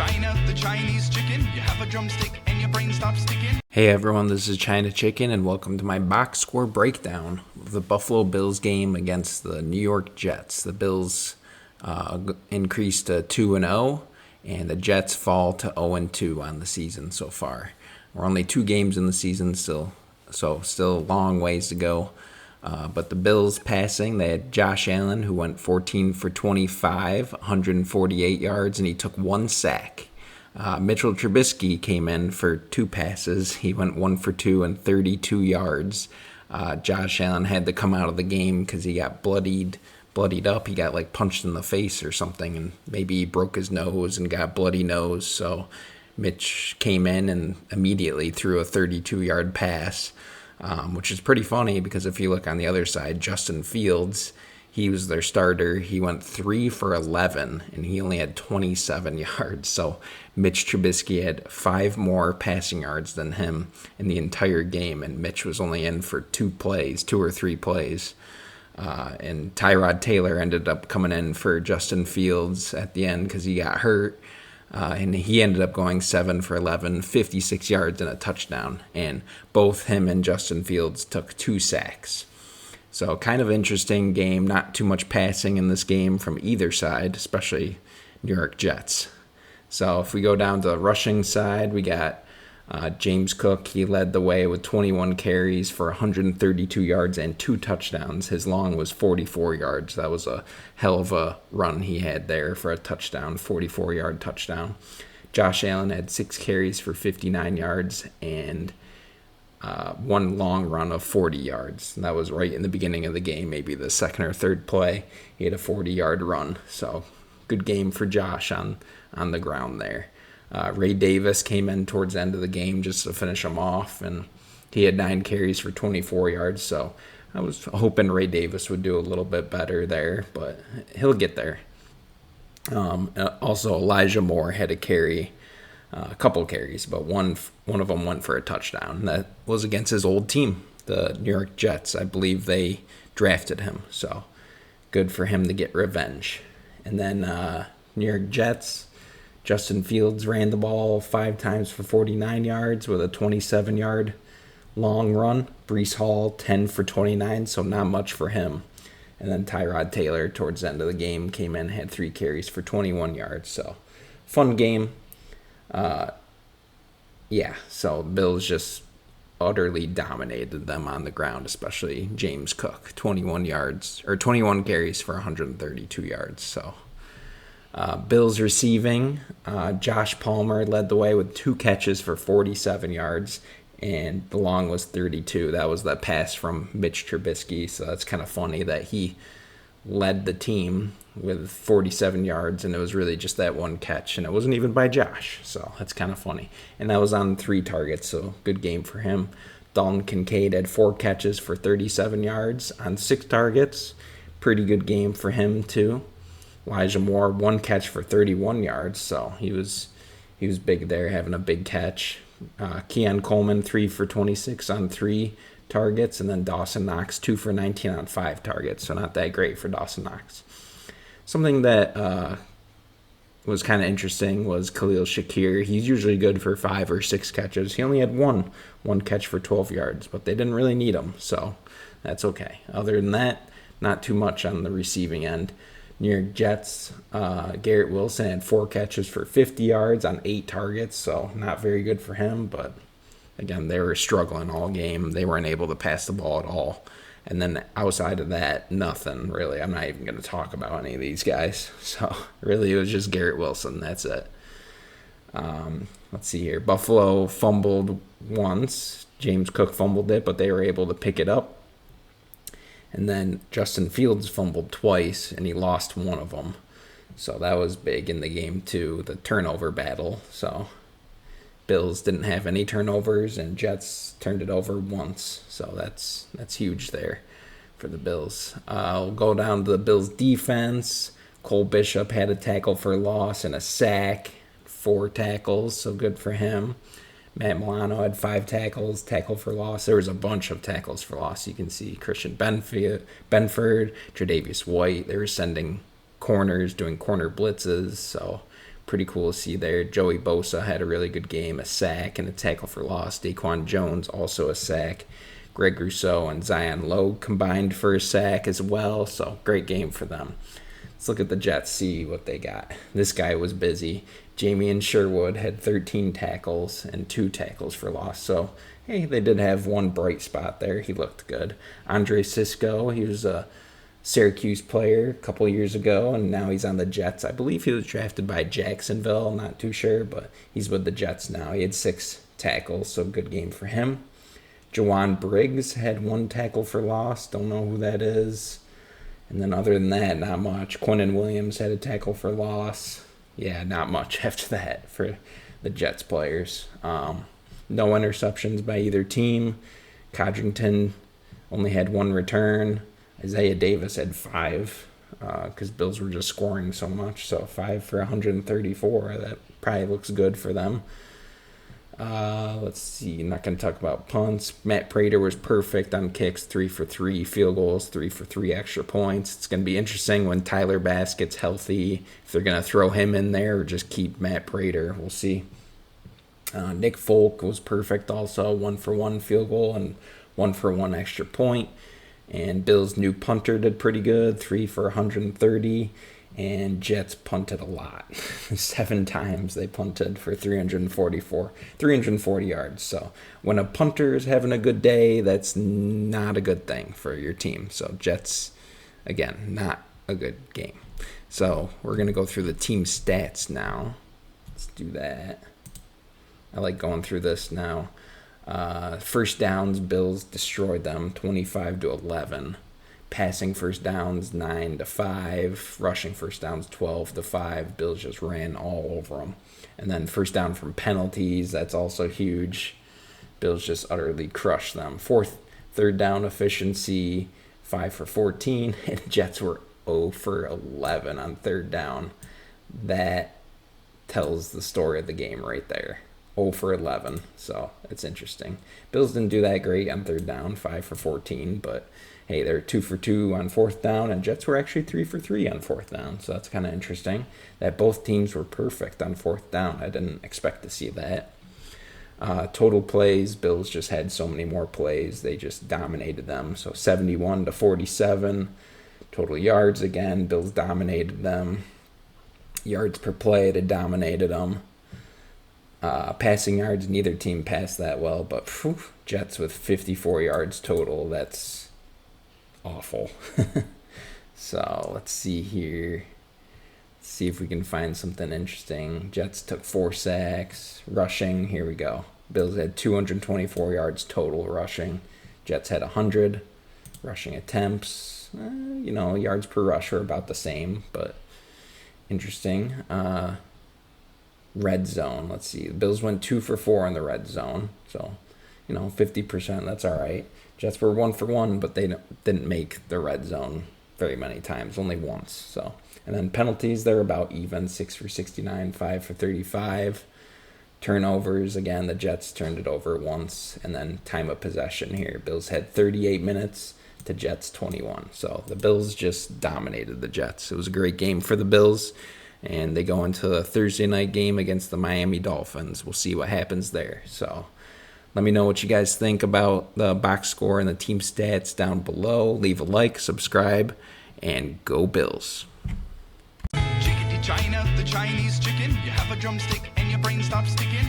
China, the Chinese chicken. You have a drumstick and your brain stops sticking. Hey everyone, this is China Chicken, and welcome to my box score breakdown of the Buffalo Bills game against the New York Jets. The Bills increased to 2-0, and the Jets fall to 0-2 on the season so far. We're only 2 games in the season still, so still a long ways to go. But the Bills passing, they had Josh Allen, who went 14 for 25, 148 yards, and he took 1 sack. Mitchell Trubisky came in for 2 passes. He went 1 for 2 and 32 yards. Josh Allen had to come out of the game because he got bloodied up. He got punched in the face or something, and maybe he broke his nose and got bloody nose. So Mitch came in and immediately threw a 32-yard pass, which is pretty funny because if you look on the other side, Justin Fields, he was their starter. He went 3 for 11, and he only had 27 yards. So Mitch Trubisky had 5 more passing yards than him in the entire game, and Mitch was only in for 2 or 3 plays. And Tyrod Taylor ended up coming in for Justin Fields at the end because he got hurt. And he ended up going 7 for 11, 56 yards and a touchdown. And both him and Justin Fields took 2 sacks. So kind of interesting game. Not too much passing in this game from either side, especially New York Jets. So if we go down to the rushing side, we got James Cook. He led the way with 21 carries for 132 yards and 2 touchdowns. His long was 44 yards. That was a hell of a run he had there for a touchdown, 44-yard touchdown. Josh Allen had 6 carries for 59 yards and 1 long run of 40 yards. And that was right in the beginning of the game, maybe the second or third play. He had a 40-yard run. So good game for Josh on the ground there. Ray Davis came in towards the end of the game just to finish him off, and he had 9 carries for 24 yards. So I was hoping Ray Davis would do a little bit better there, but he'll get there. Also, Elijah Moore had a couple carries, but one of them went for a touchdown. That was against his old team, the New York Jets. I believe they drafted him, so good for him to get revenge. And then New York Jets, Justin Fields ran the ball 5 times for 49 yards with a 27-yard long run. Breece Hall, 10 for 29, so not much for him. And then Tyrod Taylor, towards the end of the game, came in, had 3 carries for 21 yards. So fun game. So Bills just utterly dominated them on the ground, especially James Cook, 21 carries for 132 yards. So Bills receiving, Josh Palmer led the way with 2 catches for 47 yards, and the long was 32. That was that pass from Mitch Trubisky, so that's kind of funny that he led the team with 47 yards, and it was really just that 1 catch, and it wasn't even by Josh, so that's kind of funny. And that was on 3 targets, so good game for him. Dalton Kincaid had 4 catches for 37 yards on 6 targets. Pretty good game for him, too. Elijah Moore, 1 catch for 31 yards, so he was big there, having a big catch. Keon Coleman, 3 for 26 on 3 targets, and then Dawson Knox, 2 for 19 on 5 targets, so not that great for Dawson Knox. Something that was kind of interesting was Khalil Shakir. He's usually good for 5 or 6 catches. He only had one catch for 12 yards, but they didn't really need him, so that's okay. Other than that, not too much on the receiving end. New York Jets, Garrett Wilson had 4 catches for 50 yards on 8 targets, so not very good for him. But again, they were struggling all game. They weren't able to pass the ball at all. And then outside of that, nothing really. I'm not even going to talk about any of these guys. So really, it was just Garrett Wilson. That's it. Let's see here. Buffalo fumbled once. James Cook fumbled it, but they were able to pick it up. And then Justin Fields fumbled twice, and he lost one of them. So that was big in the game, too, the turnover battle. So Bills didn't have any turnovers, and Jets turned it over once. So that's huge there for the Bills. I'll go down to the Bills' defense. Cole Bishop had a tackle for loss and a sack, 4 tackles, so good for him. Matt Milano had 5 tackles, tackle for loss. There was a bunch of tackles for loss. You can see Christian Benford, Tre'Davious White. They were sending corners, doing corner blitzes. So pretty cool to see there. Joey Bosa had a really good game, a sack and a tackle for loss. Daquan Jones also a sack. Greg Rousseau and Zion Logue combined for a sack as well, so great game for them. Let's look at the Jets, see what they got. This guy was busy. Jamian Sherwood had 13 tackles and 2 tackles for loss, so hey, they did have one bright spot there. He looked good. Andre Cisco, he was a Syracuse player a couple years ago, and now he's on the Jets. I believe he was drafted by Jacksonville, not too sure, but he's with the Jets now. He had 6 tackles, so good game for him. Jawan Briggs had 1 tackle for loss. Don't know who that is. And then other than that, not much. Quinnen Williams had a tackle for loss. Yeah, not much after that for the Jets players. No interceptions by either team. Codrington only had 1 return. Isaiah Davis had 5 because Bills were just scoring so much. So 5 for 134. That probably looks good for them. Let's see. I'm not going to talk about punts. Matt Prater was perfect on kicks, 3 for 3 field goals, 3 for 3 extra points. It's going to be interesting when Tyler Bass gets healthy, if they're going to throw him in there or just keep Matt Prater. We'll see. Nick Folk was perfect also, 1 for 1 field goal and 1 for 1 extra point. And Bills' new punter did pretty good, 3 for 130. And Jets punted a lot. 7 times they punted for 340 yards. So when a punter is having a good day, that's not a good thing for your team. So Jets, again, not a good game. So we're going to go through the team stats now. Let's do that. I like going through this now. First downs, Bills destroyed them 25-11. Passing first downs 9-5, rushing first downs 12-5. Bills just ran all over them. And then first down from penalties, that's also huge. Bills just utterly crushed them. Third down efficiency 5 for 14, and Jets were 0 for 11 on third down. That tells the story of the game right there. 0 for 11, so it's interesting. Bills didn't do that great on third down, 5 for 14, but hey, they're 2 for 2 on fourth down, and Jets were actually 3 for 3 on fourth down, so that's kind of interesting that both teams were perfect on fourth down. I didn't expect to see that. Total plays, Bills just had so many more plays. They just dominated them, so 71-47. Total yards, again, Bills dominated them. Yards per play, they dominated them. Passing yards, neither team passed that well, but Jets with 54 yards total, that's awful. So let's see here. Let's see if we can find something interesting. Jets took 4 sacks. Rushing, here we go. Bills had 224 yards total rushing. Jets had 100. Rushing attempts, yards per rush are about the same, but interesting. Red zone, let's see. The Bills went 2 for 4 in the red zone, so 50%, that's all right. Jets were 1 for 1, but they didn't make the red zone very many times, only once. So, and then penalties, they're about even, 6 for 69, 5 for 35. Turnovers, again, the Jets turned it over once. And then time of possession here, Bills had 38 minutes to Jets 21. So the Bills just dominated the Jets. It was a great game for the Bills, and they go into a Thursday night game against the Miami Dolphins. We'll see what happens there. So let me know what you guys think about the box score and the team stats down below. Leave a like, subscribe, and go Bills. Chickadee China, the Chinese chicken. You have a drumstick and your brain stops sticking.